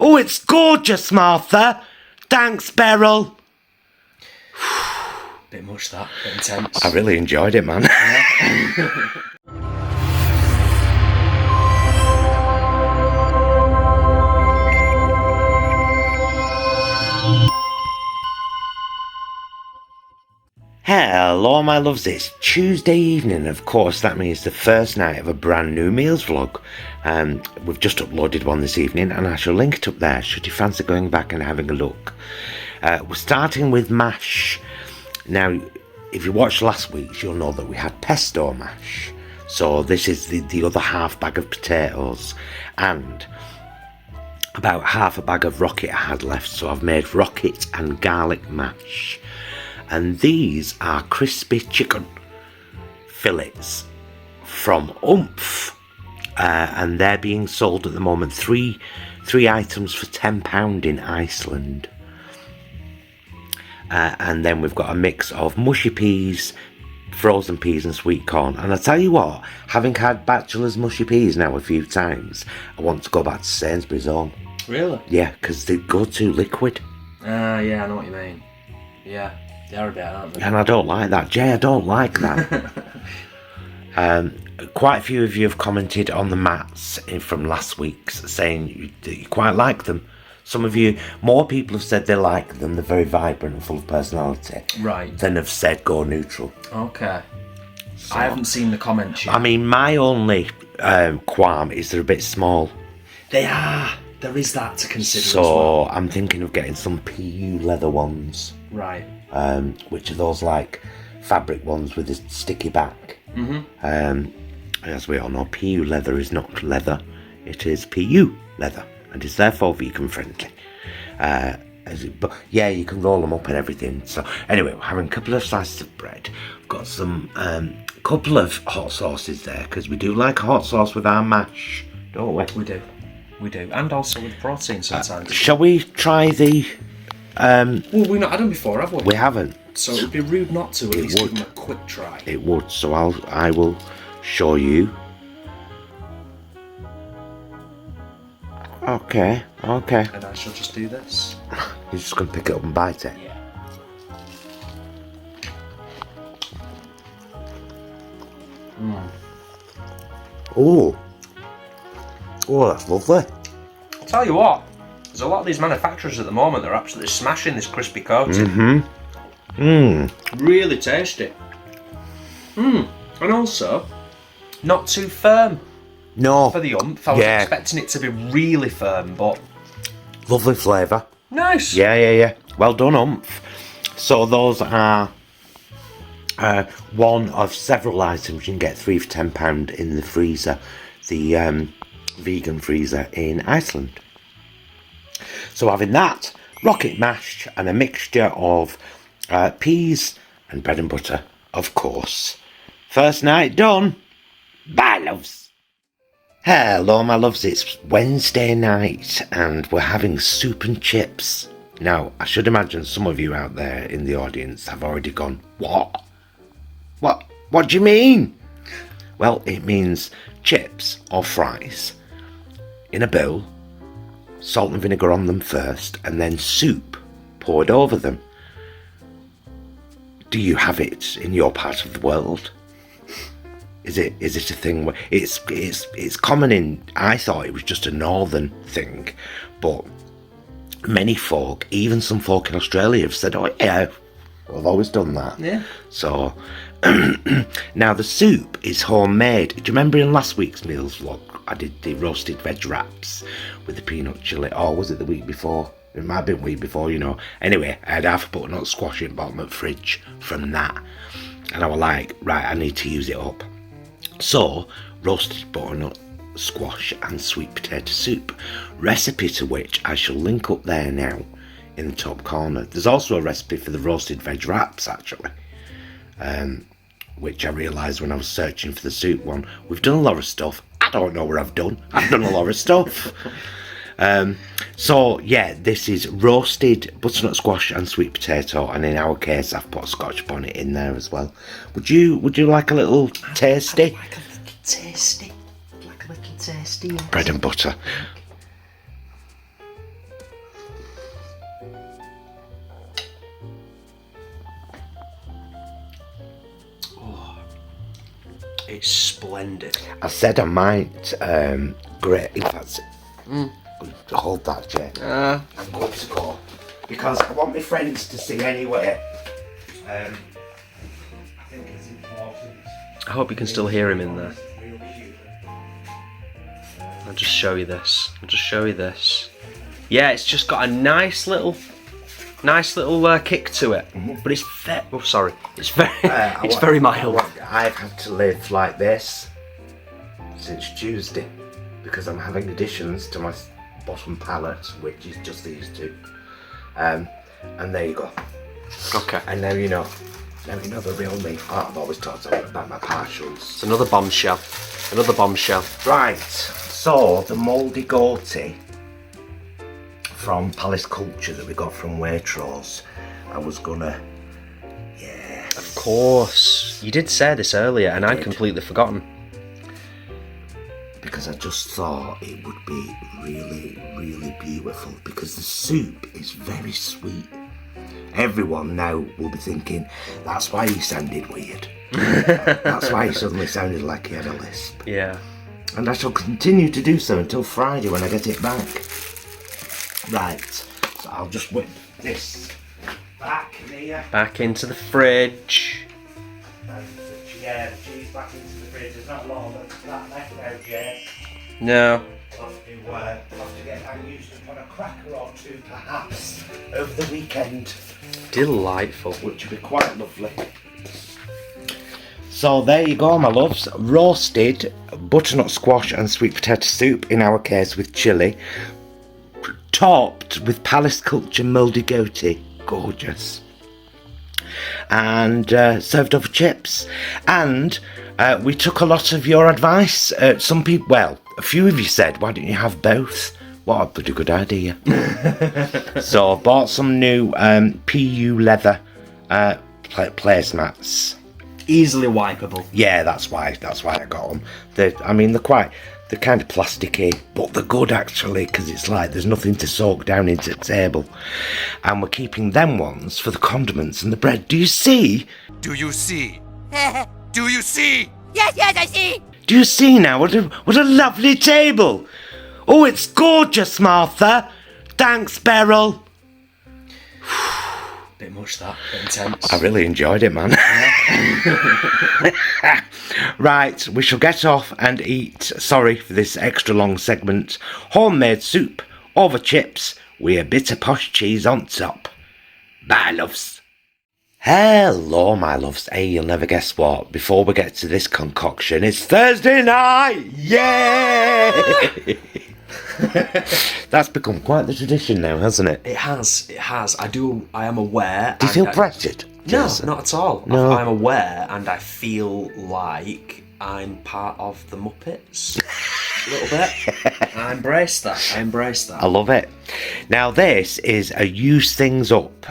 Oh, it's gorgeous, Martha. Thanks, Beryl. Bit much that, bit intense. I really enjoyed it, man. Yeah. Hello, my loves. It's Tuesday evening. Of course, that means the first night of a brand new meals vlog. We've just uploaded one this evening, and I shall link it up there should you fancy going back and having a look. We're starting with mash. Now, if you watched last week's, you'll know that we had pesto mash. So this is the other half bag of potatoes, and about half a bag of rocket I had left. So I've made rocket and garlic mash. And these are crispy chicken fillets from Oomph, and they're being sold at the moment. Three items for £10 in Iceland. And then we've got a mix of mushy peas, frozen peas and sweet corn. And I tell you what, having had Bachelor's mushy peas now a few times, I want to go back to Sainsbury's Own. Really? Yeah, because they go too liquid. Yeah, I know what you mean. Yeah. They are a bit, aren't they? And I don't like that. Jay, I don't like that. Quite a few of you have commented on the mats from last week's, saying that you quite like them. Some of you, more people have said they like them. They're very vibrant and full of personality. Right. Than have said go neutral. Okay. So, I haven't seen the comments yet. I mean, my only qualm is they're a bit small. They are. There is that to consider as So well. I'm thinking of getting some PU leather ones. Right. Which are those like fabric ones with a sticky back. As we all know, PU leather is not leather, it is PU leather, and it's therefore vegan friendly. But yeah, you can roll them up and everything. So anyway, we're having a couple of slices of bread. We've got some couple of hot sauces there, because we do like a hot sauce with our mash, don't we? We do, and also with protein sometimes. Shall we try the? Well, we've not had them before, have we? We haven't. So it would be rude not to at least give them a quick try. It would. So I will show you. Okay. And I shall just do this. You're just gonna pick it up and bite it. Yeah. Oh, that's lovely. I'll tell you what. There's a lot of these manufacturers at the moment that are absolutely smashing this crispy coating. Really tasty. And also, not too firm No. for the Oomph. I was expecting it to be really firm, but Lovely flavour. nice. Yeah. Well done, Oomph. So those are one of several items. You can get 3 for £10 in the freezer, the vegan freezer in Iceland. So having that, rocket mash, and a mixture of peas and bread and butter, of course. First night done. Bye, loves. Hello, my loves. It's Wednesday night, and we're having soup and chips. Now, I should imagine some of you out there in the audience have already gone, What? What do you mean? Well, it means chips or fries in a bowl, salt and vinegar on them first, and then soup poured over them. Do you have it in your part of the world? Is it a thing where it's common in? I thought it was just a northern thing, but many folk, even some folk in Australia, have said, "Oh yeah, I've always done that." Yeah. So now the soup is homemade. Do you remember in last week's meals vlog I did the roasted veg wraps with the peanut chilli? Or was it the week before? It might have been the week before, you know. Anyway, I had half a butternut squash in bottom of the fridge from that, and I was like, right, I need to use it up. So roasted butternut squash and sweet potato soup, recipe to which I shall link up there now in the top corner. There's also a recipe for the roasted veg wraps, actually, which I realised when I was searching for the soup one. We've done a lot of stuff. I don't know what I've done a lot of stuff. So yeah, this is roasted butternut squash and sweet potato, and in our case I've put a Scotch bonnet in there as well. Would you like a little tasty? Like a little tasty. Like a little tasty. Yes. Bread and butter. It's splendid. I said I might grate. In fact, hold that, Jay. I'm going to go because I want my friends to see anyway. I think it's important. I hope you can still hear him in there. I'll just show you this. Yeah, it's just got a nice little kick to it, but it's very mild. I've had to live like this since Tuesday because I'm having additions to my bottom palette, which is just these two. And there you go. Okay. And now you know the real me. Oh, I've always talked about my partials. It's another bombshell. Right. So the mouldy goatee from Palace Culture that we got from Waitrose, I was gonna, Of course. You did say this earlier, and I'd completely forgotten. Because I just thought it would be really, really beautiful. Because the soup is very sweet. Everyone now will be thinking, that's why he sounded weird. That's why he suddenly sounded like he had a lisp. Yeah. And I shall continue to do so until Friday when I get it back. Right, so I'll just whip this back here. Back into the fridge. And the cheese back into the fridge. There's not a lot of that left now, Jay. No. I'll have to get that used to put a cracker or two perhaps over the weekend. Delightful. Which would be quite lovely. So there you go, my loves. Roasted butternut squash and sweet potato soup, in our case with chilli, topped with Palace Culture mouldy goatee. Gorgeous. And served over chips. And we took a lot of your advice. Some people, well, a few of you said, why don't you have both? What a pretty good idea. So I bought some new PU leather placemats. Easily wipeable. Yeah, that's why I got them. They're kind of plasticky, but they're good actually, because it's like there's nothing to soak down into the table. And we're keeping them ones for the condiments and the bread. Do you see? Do you see? Do you see? Yes, I see. Do you see now? What a lovely table. Oh, it's gorgeous, Martha. Thanks, Beryl. Bit much that, bit intense. I really enjoyed it, man. Right, we shall get off and eat. Sorry for this extra long segment. Homemade soup over chips with a bit of posh cheese on top. Bye, loves. Hello, my loves. Hey, you'll never guess what. Before we get to this concoction, it's Thursday night! Yay! That's become quite the tradition now, hasn't it? It has. I am aware. Do you feel pressured? No, Jason? not at all. No. I'm aware, and I feel like I'm part of the Muppets. A little bit. I embrace that. I love it. Now, this is a use things up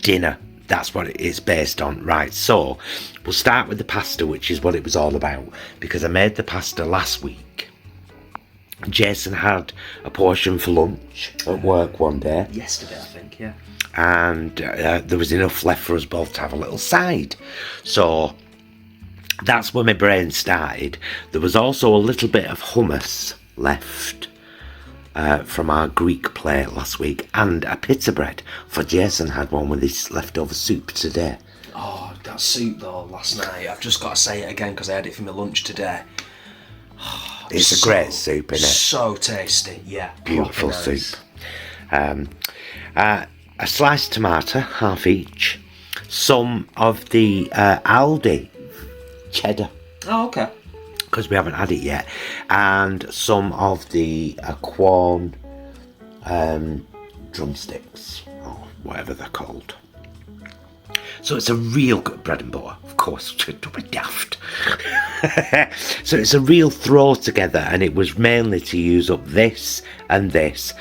dinner. That's what it is based on. Right, so we'll start with the pasta, which is what it was all about, because I made the pasta last week. Jason had a portion for lunch at work one day. Yesterday, I think, yeah. And there was enough left for us both to have a little side. So that's where my brain started. There was also a little bit of hummus left from our Greek plate last week, and a pita bread, for Jason had one with his leftover soup today. Oh, that soup though, last night, I've just got to say it again because I had it for my lunch today. It's a great soup, isn't it? So tasty, yeah. Beautiful nice. soup. A sliced tomato, half each. Some of the Aldi cheddar, Oh, okay. because we haven't had it yet, and some of the Quorn drumsticks, or whatever they're called. So it's a real good bread and butter, of course, to be daft. So it's a real throw together, and it was mainly to use up this and this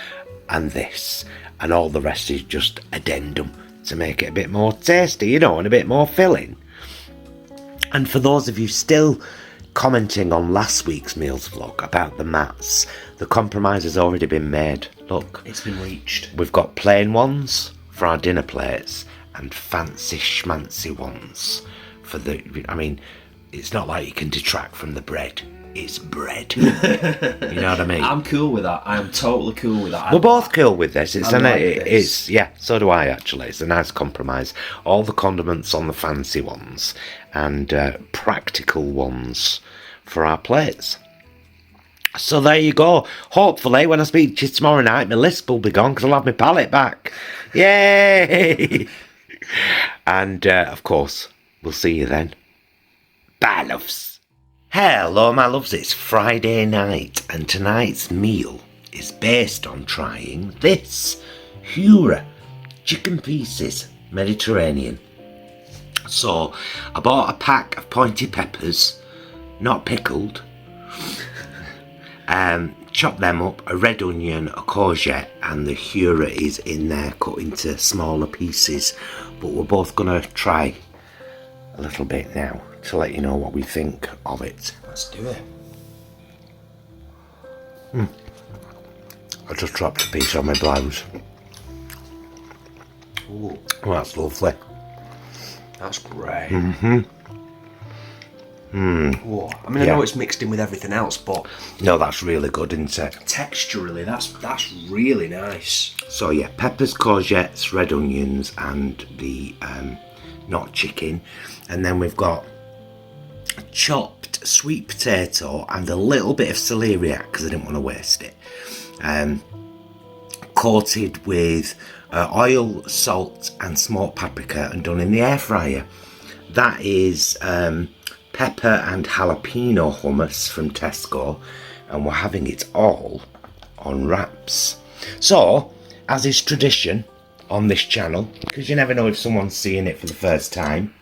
and this, and all the rest is just addendum to make it a bit more tasty, and a bit more filling. And for those of you still commenting on last week's meals vlog about the mats, the compromise has already been made. Look, It's been reached. we've got plain ones for our dinner plates and fancy schmancy ones for the, it's not like you can detract from the bread. It's bread. You know what I mean? I'm cool with that. I'm totally cool with that. We're both cool with this. It's I like this. It's yeah. So do I actually. It's a nice compromise. All the condiments on the fancy ones and practical ones for our plates. So there you go. Hopefully, when I speak to you tomorrow night, my lisp will be gone because I'll have my palate back. Yay! And of course, we'll see you then. Bye, loves. Hello, my loves. It's Friday night, and tonight's meal is based on trying this Hura chicken pieces Mediterranean. So, I bought a pack of pointy peppers, not pickled. Chop them up, a red onion, a courgette, and the Hura is in there cut into smaller pieces. But we're both gonna try a little bit now to let you know what we think of it. Let's do it. I just dropped a piece on my blouse. Ooh, Oh, that's lovely. that's great. Mm-hmm. Ooh, I mean, I know it's mixed in with everything else, but No, that's really good, isn't it? texturally, that's really nice. So yeah, peppers, courgettes, red onions, and the not chicken. And then we've got chopped sweet potato and a little bit of celeriac because I didn't want to waste it. Coated with oil, salt, and smoked paprika and done in the air fryer. That is pepper and jalapeno hummus from Tesco, and we're having it all on wraps. So, as is tradition on this channel, because you never know if someone's seeing it for the first time,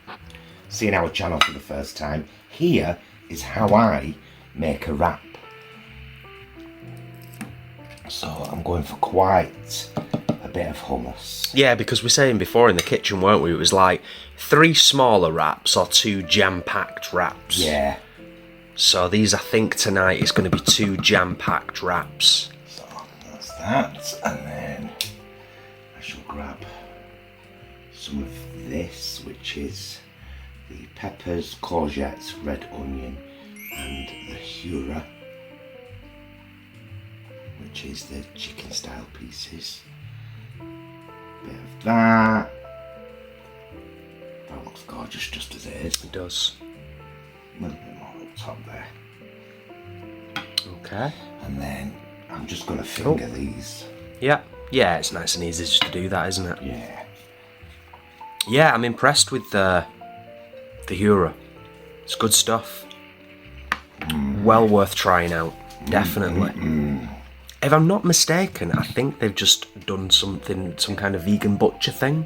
seeing our channel for the first time, here is how I make a wrap. So I'm going for quite a bit of hummus. Yeah, because we were saying before in the kitchen, weren't we? It was like 3 smaller wraps or 2 jam-packed wraps. Yeah. So these, I think, tonight is going to be 2 jam-packed wraps. So that's that, and then I shall grab some of this, which is the peppers, courgettes, red onion, and the Hura, which is the chicken style pieces. Bit of that. That looks gorgeous just as it is. It does. A little bit more up top there. Okay. And then I'm just going to finger these. Yeah. Yeah, it's nice and easy just to do that, isn't it? Yeah. Yeah, I'm impressed with the Hura. It's good stuff. Well worth trying out. Definitely. If I'm not mistaken, I think they've just done some kind of vegan butcher thing.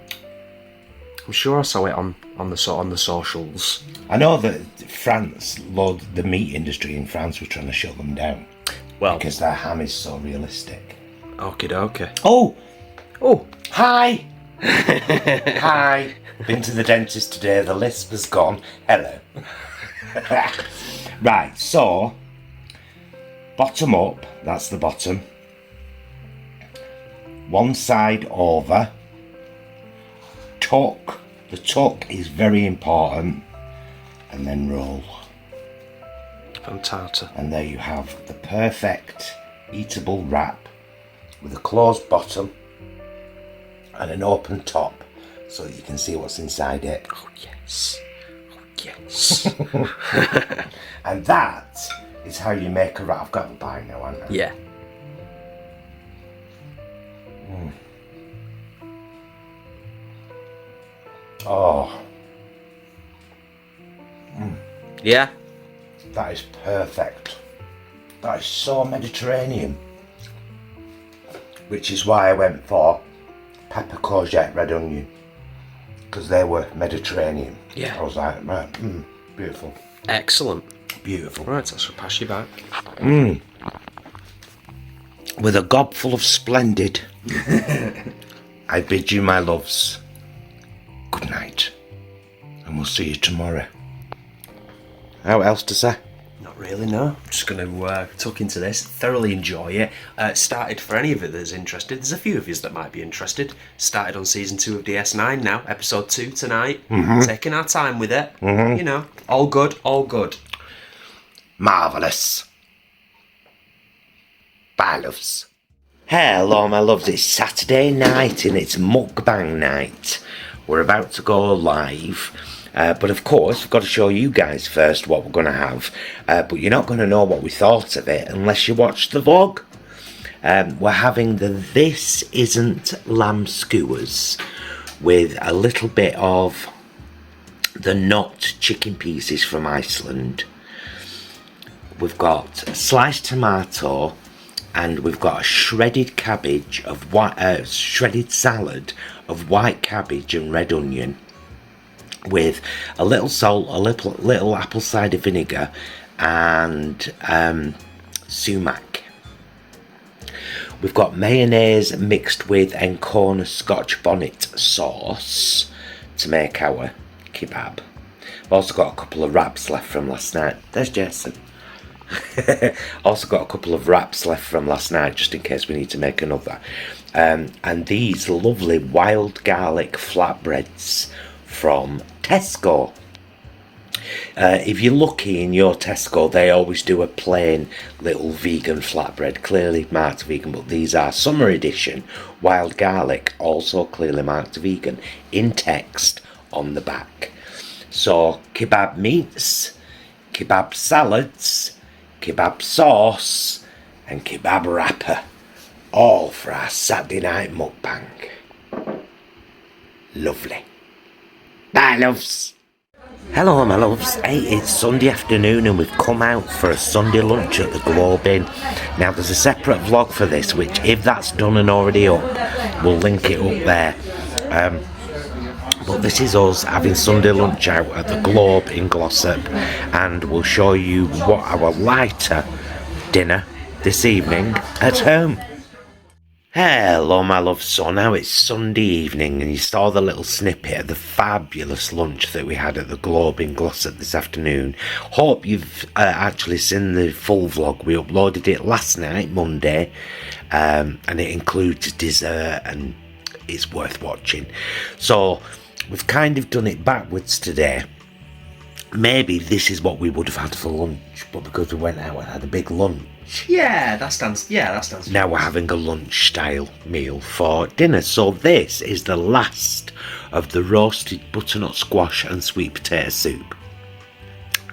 I'm sure I saw it on the socials. I know that France, the meat industry in France was trying to shut them down. Well, Because their ham is so realistic. okie dokie. Oh! Oh, Hi! Hi! Been to the dentist today, the lisp has gone. Hello. Right, so, bottom up, that's the bottom. One side over. Tuck. The tuck is very important. And then roll. fantastic. And there you have the perfect eatable wrap with a closed bottom and an open top so that you can see what's inside it. Oh yes. Oh yes. And that is how you make a wrap. I've got the bite now, haven't I? Yeah. Oh, Yeah. that is perfect. That is so Mediterranean. Which is why I went for pepper, courgette, red onion. Because they were Mediterranean. Yeah. I was like, right, beautiful. Excellent. Beautiful. Right, I shall pass you back. With a gob full of splendid, I bid you, my loves, good night. And we'll see you tomorrow. How else to say? Not really, no. I'm just going to tuck into this, thoroughly enjoy it. Started, for any of you that's interested, there's a few of you that might be interested, started on season 2 of DS9 now, episode 2 tonight. Taking our time with it, you know, all good, all good. Marvellous. Bye, loves. Hello, my loves. It's Saturday night and it's mukbang night. We're about to go live. But of course, we've got to show you guys first what we're going to have. But you're not going to know what we thought of it unless you watch the vlog. We're having the This Isn't Lamb Skewers with a little bit of the not chicken pieces from Iceland. We've got sliced tomato and we've got a shredded cabbage of shredded salad of white cabbage and red onion, with a little salt, a little apple cider vinegar, and sumac. We've got mayonnaise mixed with Encona Scotch bonnet sauce to make our kebab. I've also got a couple of wraps left from last night. There's Jason. Also got a couple of wraps left from last night just in case we need to make another. And these lovely wild garlic flatbreads from Tesco. If you're lucky in your Tesco, they always do a plain little vegan flatbread, clearly marked vegan, but these are summer edition wild garlic, also clearly marked vegan, in text on the back. So kebab meats, kebab salads, kebab sauce and kebab wrapper, all for our Saturday night mukbang. Lovely. Bye, loves. Hello, my loves. Hey, it's Sunday afternoon and we've come out for a Sunday lunch at the Globe Inn. Now, there's a separate vlog for this, which, if that's done and already up, we'll link it up there. But this is us having Sunday lunch out at the Globe in Glossop, and we'll show you what our lighter dinner this evening at home. Hello, my love. So now it's Sunday evening and you saw the little snippet of the fabulous lunch that we had at the Globe in Glossop this afternoon. Hope you've actually seen the full vlog. We uploaded it last night, Monday, and it includes dessert and it's worth watching. So we've kind of done it backwards today. Maybe this is what we would have had for lunch, but because we went out and had a big lunch, That stands. now we're having a lunch-style meal for dinner. So this is the last of the roasted butternut squash and sweet potato soup,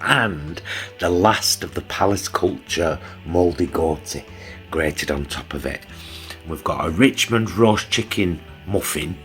and the last of the Palace Culture mouldy goatee grated on top of it. We've got a Richmond roast chicken muffin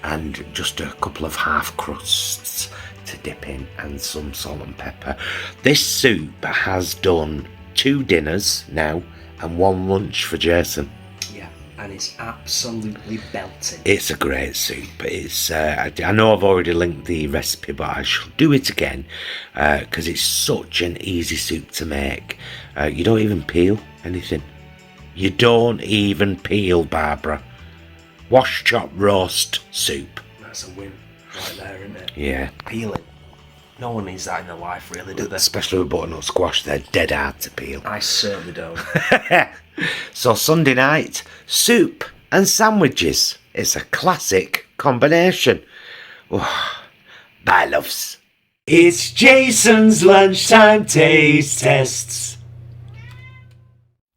and just a couple of half crusts to dip in and some salt and pepper. This soup has done 2 dinners now and 1 lunch for Jason. Yeah, and it's absolutely belting. It's a great soup. It's I know I've already linked the recipe, but I shall do it again because it's such an easy soup to make. You don't even peel anything. You don't even peel, Barbara. Wash, chop, roast soup. That's a win right there, isn't it? Yeah. Peeling. No one needs that in their life, really, do they? Especially with butternut squash, they're dead hard to peel. I certainly don't. So Sunday night, soup and sandwiches. It's a classic combination. Oh, bye, loves. It's Jason's lunchtime taste tests.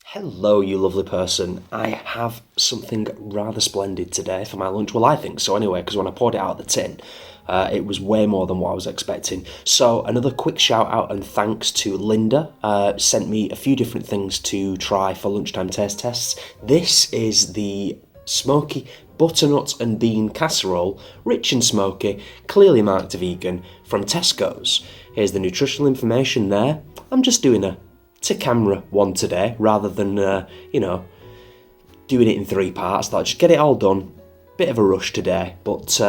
Hello, you lovely person. I have something rather splendid today for my lunch. Well, I think so anyway, because when I poured it out of the tin, it was way more than what I was expecting. So another quick shout out and thanks to Linda. Sent me a few different things to try for lunchtime taste tests. This is the smoky butternut and bean casserole, rich and smoky, clearly marked vegan, from Tesco's. Here's the nutritional information there. I'm just doing a to-camera one today, rather than, doing it in 3 parts. Thought I'd just get it all done. Bit of a rush today, but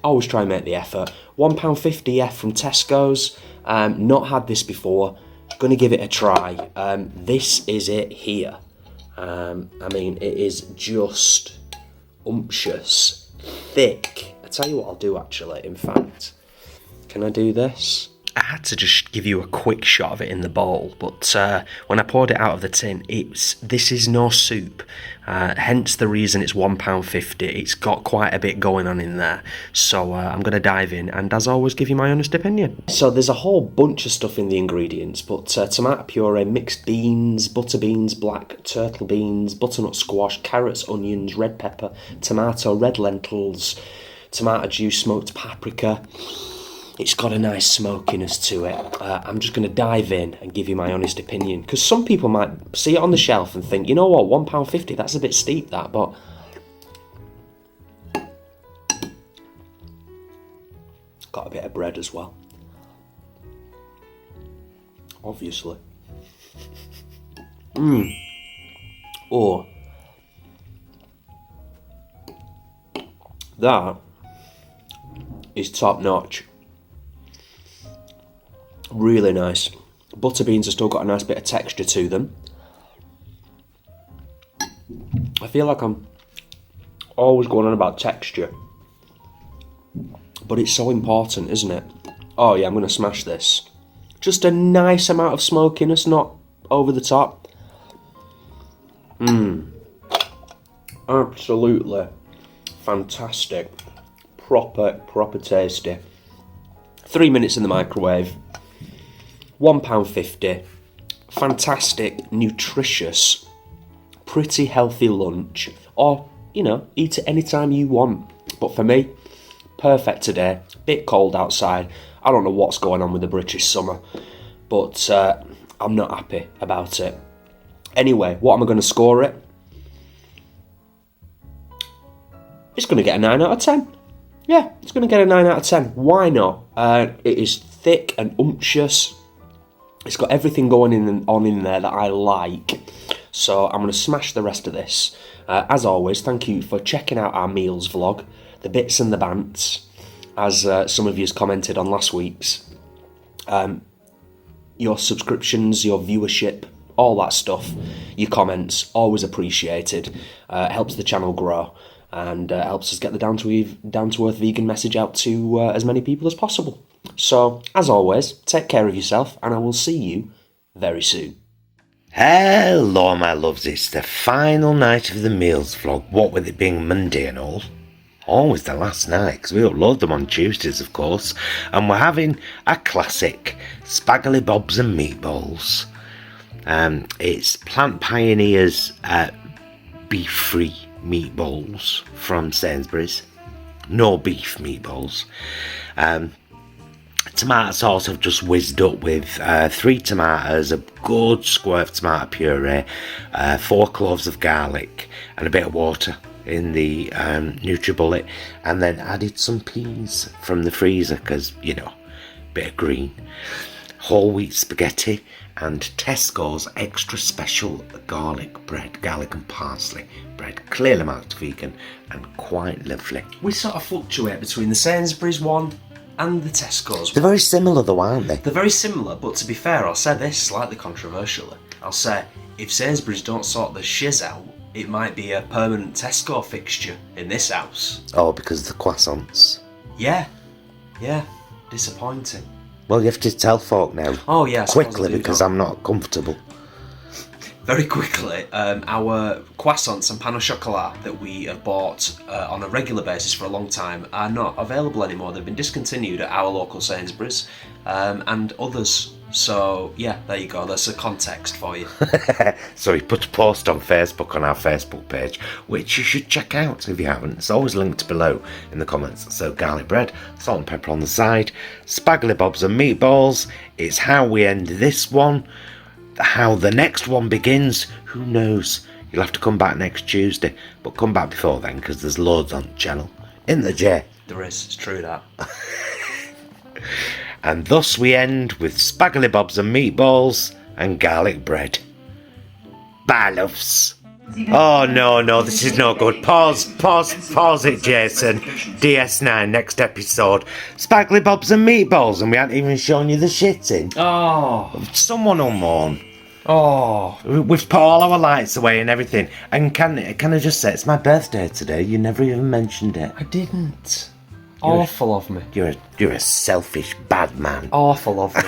always try and make the effort. £1.50 from Tesco's. Not had this before. Gonna give it a try. This is it here. It is just umptious, thick. I tell you what I'll do actually, in fact. Can I do this? I had to just give you a quick shot of it in the bowl, but when I poured it out of the tin, this is no soup, hence the reason it's £1.50. It's got quite a bit going on in there, so I'm going to dive in and, as always, give you my honest opinion. So there's a whole bunch of stuff in the ingredients, but tomato puree, mixed beans, butter beans, black turtle beans, butternut squash, carrots, onions, red pepper, tomato, red lentils, tomato juice, smoked paprika. It's got a nice smokiness to it. I'm just going to dive in and give you my honest opinion, because some people might see it on the shelf and think, you know what, £1.50, that's a bit steep, that, but got a bit of bread as well, obviously. Oh, that is top notch. Really nice. Butter beans have still got a nice bit of texture to them. I feel like I'm always going on about texture, but it's so important, isn't it? Oh yeah, I'm going to smash this. Just a nice amount of smokiness, not over the top. Absolutely fantastic. Proper tasty. 3 minutes in the microwave. £1.50. Fantastic, nutritious, pretty healthy lunch. Or, you know, eat it anytime you want. But for me, perfect today. Bit cold outside. I don't know what's going on with the British summer, but I'm not happy about it. Anyway, what am I going to score it? It's going to get a 9 out of 10. Yeah, it's going to get a 9 out of 10. Why not? It is thick and umptious. It's got everything going on in there that I like. So I'm going to smash the rest of this. As always, thank you for checking out our meals vlog, the bits and the bants, as some of you has commented on last week's. Your subscriptions, your viewership, all that stuff, your comments, always appreciated. Helps the channel grow and helps us get the down-to-earth vegan message out to as many people as possible. So, as always, take care of yourself, and I will see you very soon. Hello, my loves. It's the final night of the meals vlog. What with it being Monday and all. Always the last night, because we upload them on Tuesdays, of course. And we're having a classic Spaggly Bobs and Meatballs. It's Plant Pioneer's beef-free meatballs from Sainsbury's. No beef meatballs. Tomato sauce I've just whizzed up with 3 tomatoes, a good square of tomato puree, 4 cloves of garlic and a bit of water in the NutriBullet, and then added some peas from the freezer because, you know, bit of green, whole wheat spaghetti and Tesco's extra special garlic bread, garlic and parsley bread, clearly marked vegan and quite lovely. We sort of fluctuate between the Sainsbury's one and the Tesco's. They're very similar though, aren't they? They're very similar, but to be fair, I'll say this slightly controversially. I'll say, if Sainsbury's don't sort the shiz out, it might be a permanent Tesco fixture in this house. Oh, because of the croissants. Yeah, disappointing. Well, you have to tell folk now. Oh yeah, quickly, because I'm not comfortable. Very quickly, our croissants and pain au chocolat that we have bought on a regular basis for a long time are not available anymore. They've been discontinued at our local Sainsbury's and others. So yeah, there you go. That's a context for you. So we put a post on Facebook on our Facebook page, which you should check out if you haven't. It's always linked below in the comments. So garlic bread, salt and pepper on the side, Spaggly Bobs and Meatballs. It's how we end this one. How the next one begins, who knows? You'll have to come back next Tuesday, but come back before then because there's loads on the channel. In the J. There is, it's true that. And thus we end with Spaggly Bobs and Meatballs and garlic bread. Bye, loves. Oh no, this is no good. Pause it, Jason. DS9, next episode. Spaggly Bobs and Meatballs, and we haven't even shown you the shitting. Oh. Someone will mourn. Oh. We've put all our lights away and everything. And can I just say, it's my birthday today. You never even mentioned it. I didn't. Awful of me. You're a selfish bad man. Awful of me.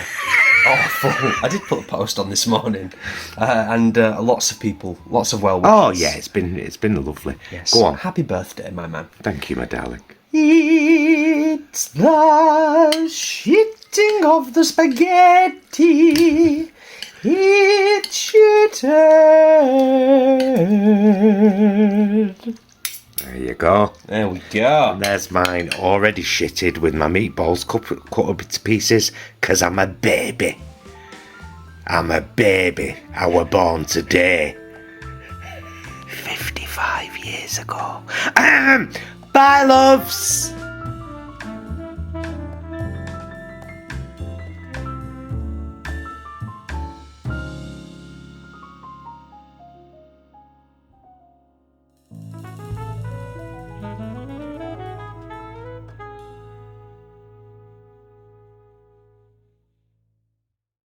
Awful. I did put a post on this morning, and lots of people, lots of well wishes. Oh yeah, it's been lovely. Yes. Go on. Happy birthday, my man. Thank you, my darling. It's the shitting of the spaghetti. It's shitted. There you go. There we go. And there's mine, already shitted with my meatballs cut up into pieces, because I'm a baby. I'm a baby. I were born today. 55 years ago. Bye, loves.